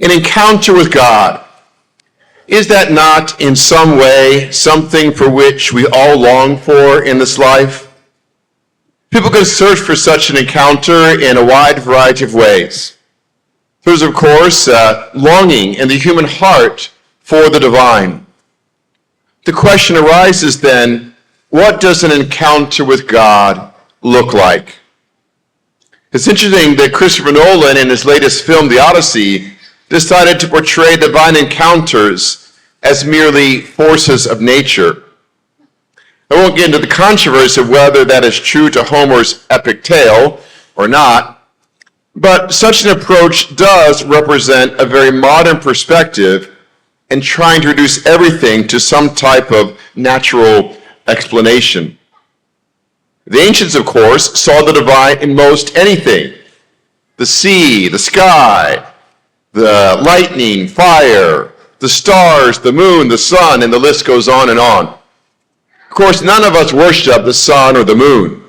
An encounter with God. Is that not in some way something for which we all long for in this life? People can search for such an encounter in a wide variety of ways. There's, of course, longing in the human heart for the divine. The question arises then, what does an encounter with God look like? It's interesting that Christopher Nolan, in his latest film, The Odyssey, decided to portray divine encounters as merely forces of nature. I won't get into the controversy of whether that is true to Homer's epic tale or not, but such an approach does represent a very modern perspective in trying to reduce everything to some type of natural explanation. The ancients, of course, saw the divine in most anything. The sea, the sky, the lightning, fire, the stars, the moon, the sun, and the list goes on and on. Of course, none of us worship the sun or the moon.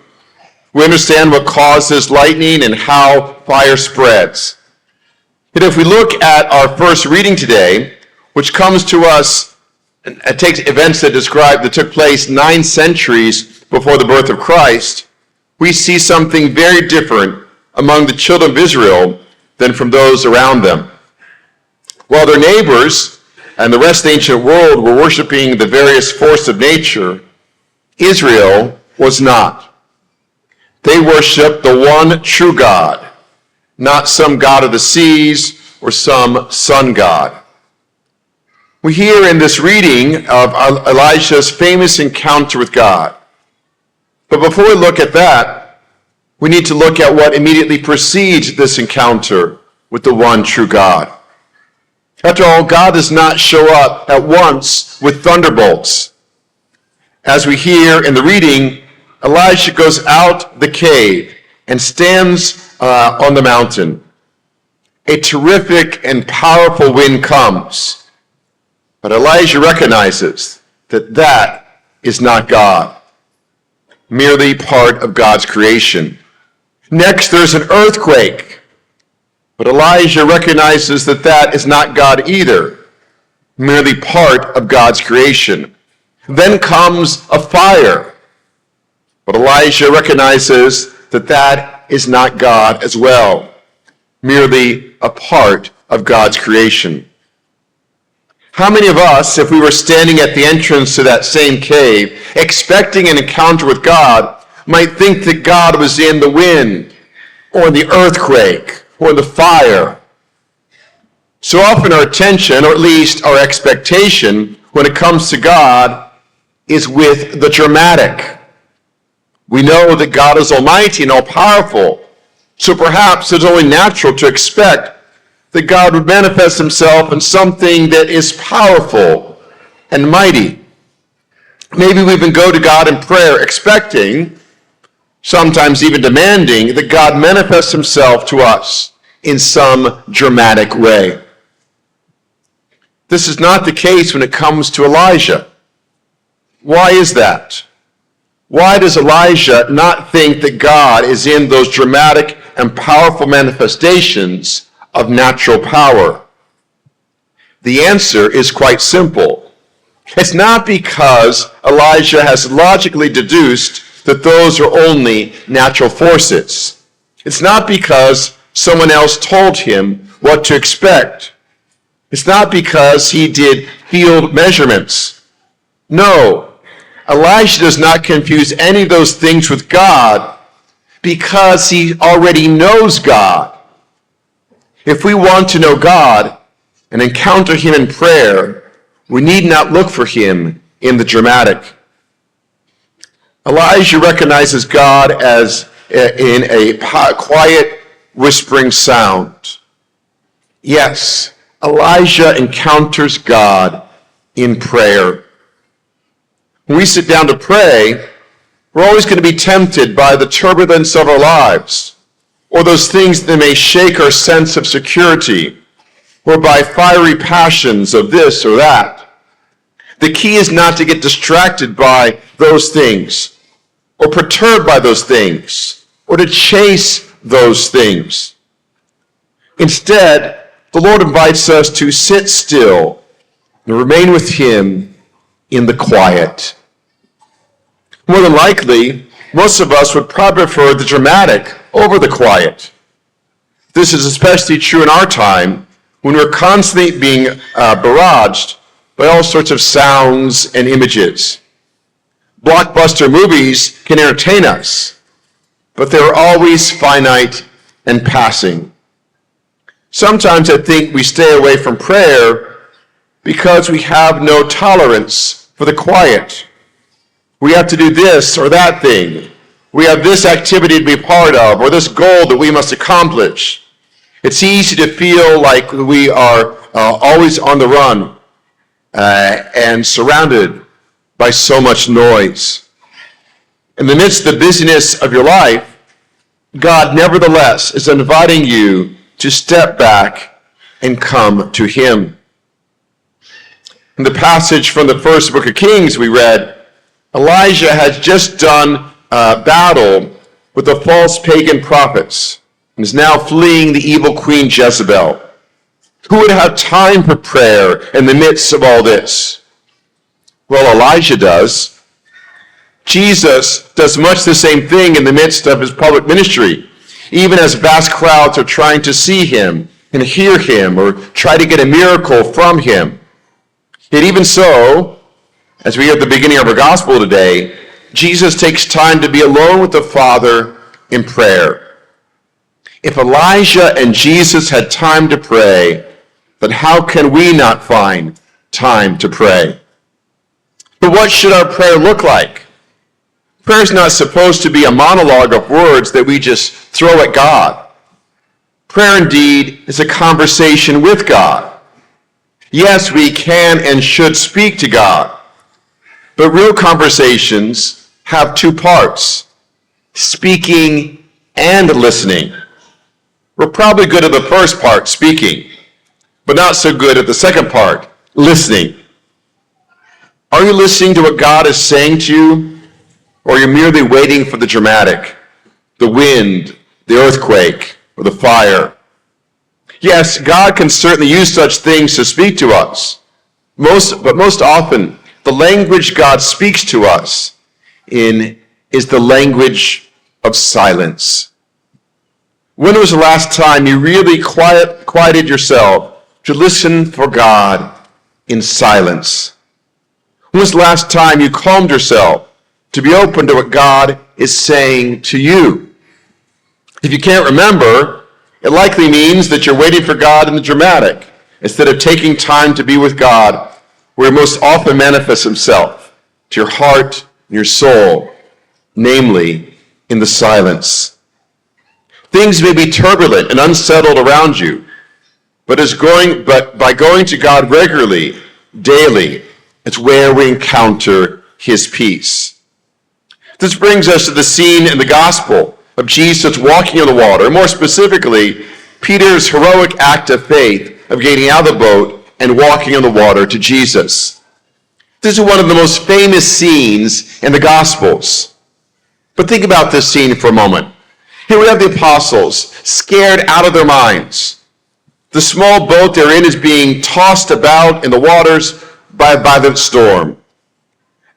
We understand what causes lightning and how fire spreads. Yet if we look at our first reading today, which comes to us, it takes events that took place 9 centuries before the birth of Christ, we see something very different among the children of Israel than from those around them. While their neighbors and the rest of the ancient world were worshiping the various forces of nature, Israel was not. They worshiped the one true God, not some god of the seas or some sun god. We hear in this reading of Elijah's famous encounter with God. But before we look at that, we need to look at what immediately precedes this encounter with the one true God. After all, God does not show up at once with thunderbolts. As we hear in the reading, Elijah goes out the cave and stands on the mountain. A terrific and powerful wind comes. But Elijah recognizes that that is not God, merely part of God's creation. Next, there's an earthquake. But Elijah recognizes that that is not God either, merely part of God's creation. Then comes a fire. But Elijah recognizes that that is not God as well, merely a part of God's creation. How many of us, if we were standing at the entrance to that same cave, expecting an encounter with God, might think that God was in the wind, or in the earthquake, or in the fire? So often our attention, or at least our expectation, when it comes to God, is with the dramatic. We know that God is almighty and all-powerful, so perhaps it's only natural to expect that God would manifest himself in something that is powerful and mighty. Maybe we even go to God in prayer expecting, sometimes even demanding, that God manifest himself to us in some dramatic way. This is not the case when it comes to Elijah. Why is that? Why does Elijah not think that God is in those dramatic and powerful manifestations of natural power? The answer is quite simple. It's not because Elijah has logically deduced that those are only natural forces. It's not because someone else told him what to expect. It's not because he did field measurements. No, Elijah does not confuse any of those things with God because he already knows God. If we want to know God and encounter him in prayer, we need not look for him in the dramatic. Elijah recognizes God as in a quiet, whispering sound. Yes, Elijah encounters God in prayer. When we sit down to pray, we're always going to be tempted by the turbulence of our lives, or those things that may shake our sense of security, or by fiery passions of this or that. The key is not to get distracted by those things, or perturbed by those things, or to chase those things. Instead, the Lord invites us to sit still and remain with him in the quiet. More than likely, most of us would probably prefer the dramatic over the quiet. This is especially true in our time when we're constantly being barraged by all sorts of sounds and images. Blockbuster movies can entertain us, but they're always finite and passing. Sometimes I think we stay away from prayer because we have no tolerance for the quiet. We have to do this or that thing. We have this activity to be part of, or this goal that we must accomplish. It's easy to feel like we are always on the run and surrounded by so much noise. In the midst of the busyness of your life, God nevertheless is inviting you to step back and come to him. In the passage from the first book of Kings we read, Elijah had just done battle with the false pagan prophets and is now fleeing the evil queen Jezebel. Who would have time for prayer in the midst of all this? Well, Elijah does. Jesus does much the same thing in the midst of his public ministry, even as vast crowds are trying to see him and hear him or try to get a miracle from him. Yet even so, as we hear at the beginning of our gospel today, Jesus takes time to be alone with the Father in prayer. If Elijah and Jesus had time to pray, then how can we not find time to pray? But what should our prayer look like? Prayer is not supposed to be a monologue of words that we just throw at God. Prayer indeed is a conversation with God. Yes, we can and should speak to God, but real conversations have two parts, speaking and listening. We're probably good at the first part, speaking, but not so good at the second part, listening. Are you listening to what God is saying to you, or are you merely waiting for the dramatic, the wind, the earthquake, or the fire? Yes, God can certainly use such things to speak to us. But most often, the language God speaks to us in is the language of silence. When was the last time you really quieted yourself to listen for God in silence? When was the last time you calmed yourself to be open to what God is saying to you? If you can't remember, it likely means that you're waiting for God in the dramatic instead of taking time to be with God where he most often manifests himself, to your heart and your soul, namely in the silence. Things may be turbulent and unsettled around you, but by going to God regularly, daily, it's where we encounter his peace. This brings us to the scene in the gospel of Jesus walking on the water, and more specifically, Peter's heroic act of faith of getting out of the boat and walking on the water to Jesus. This is one of the most famous scenes in the Gospels. But think about this scene for a moment. Here we have the apostles scared out of their minds. The small boat they're in is being tossed about in the waters by a violent storm.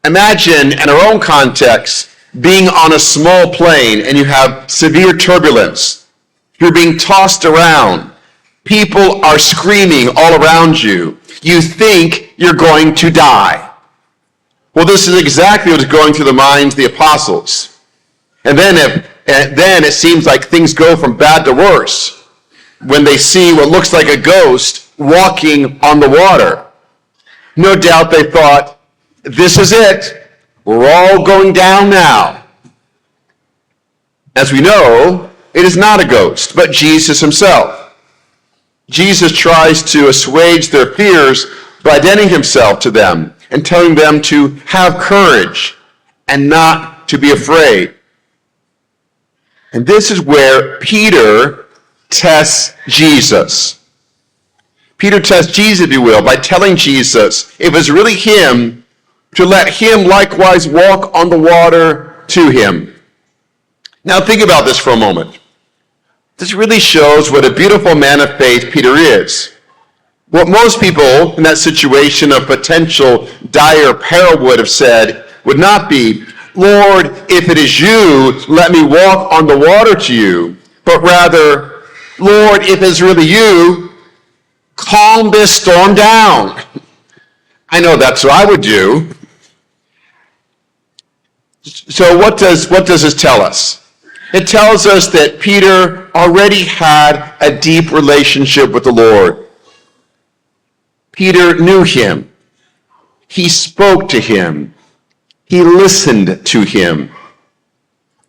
Imagine, in our own context, being on a small plane and you have severe turbulence. You're being tossed around. People are screaming all around you. You think you're going to die. Well, this is exactly what's going through the minds of the apostles. And then it seems like things go from bad to worse when they see what looks like a ghost walking on the water. No doubt they thought, this is it. We're all going down now. As we know, it is not a ghost, but Jesus himself. Jesus tries to assuage their fears by identifying himself to them and telling them to have courage and not to be afraid. And this is where Peter tests Jesus. Peter tests Jesus, if you will, by telling Jesus if it's really him, to let him likewise walk on the water to him. Now think about this for a moment. This really shows what a beautiful man of faith Peter is. What most people in that situation of potential dire peril would have said would not be, Lord, if it is you, let me walk on the water to you, but rather, Lord, if it's really you, calm this storm down. I know that's what I would do. So what does this tell us? It tells us that Peter already had a deep relationship with the Lord. Peter knew him. He spoke to him. He listened to him.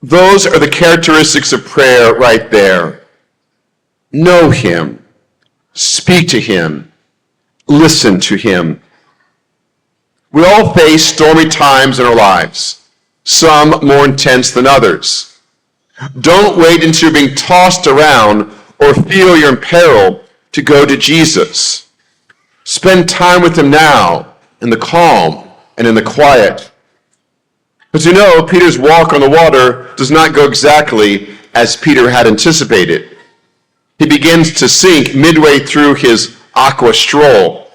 Those are the characteristics of prayer right there. Know him. Speak to him. Listen to him. We all face stormy times in our lives, some more intense than others. Don't wait until you're being tossed around or feel you're in peril to go to Jesus. Spend time with him now in the calm and in the quiet. As you know, Peter's walk on the water does not go exactly as Peter had anticipated. He begins to sink midway through his aqua stroll.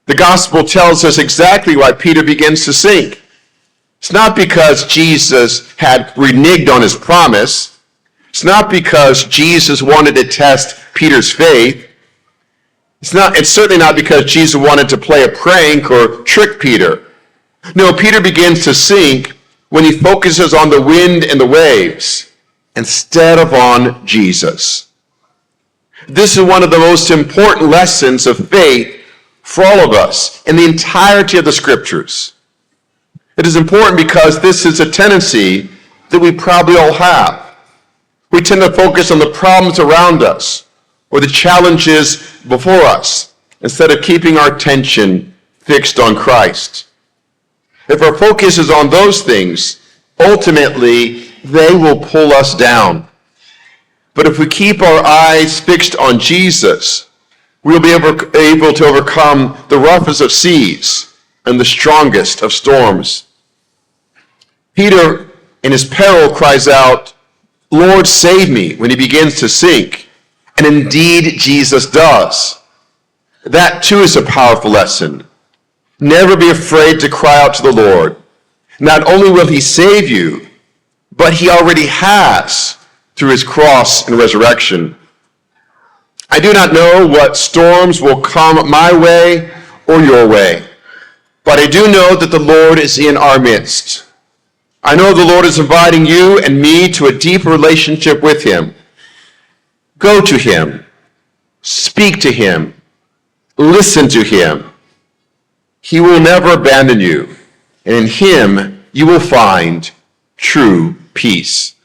The gospel tells us exactly why Peter begins to sink. It's not because Jesus had reneged on his promise. It's not because Jesus wanted to test Peter's faith. It's certainly not because Jesus wanted to play a prank or trick Peter. No, Peter begins to sink when he focuses on the wind and the waves instead of on Jesus. This is one of the most important lessons of faith for all of us in the entirety of the scriptures. It is important because this is a tendency that we probably all have. We tend to focus on the problems around us or the challenges before us instead of keeping our attention fixed on Christ. If our focus is on those things, ultimately they will pull us down. But if we keep our eyes fixed on Jesus, we'll be able to overcome the roughest of seas and the strongest of storms. Peter, in his peril, cries out, Lord, save me, when he begins to sink. And indeed, Jesus does. That too is a powerful lesson. Never be afraid to cry out to the Lord. Not only will he save you, but he already has through his cross and resurrection. I do not know what storms will come my way or your way, but I do know that the Lord is in our midst. I know the Lord is inviting you and me to a deeper relationship with him. Go to him. Speak to him. Listen to him. He will never abandon you, and in him you will find true peace.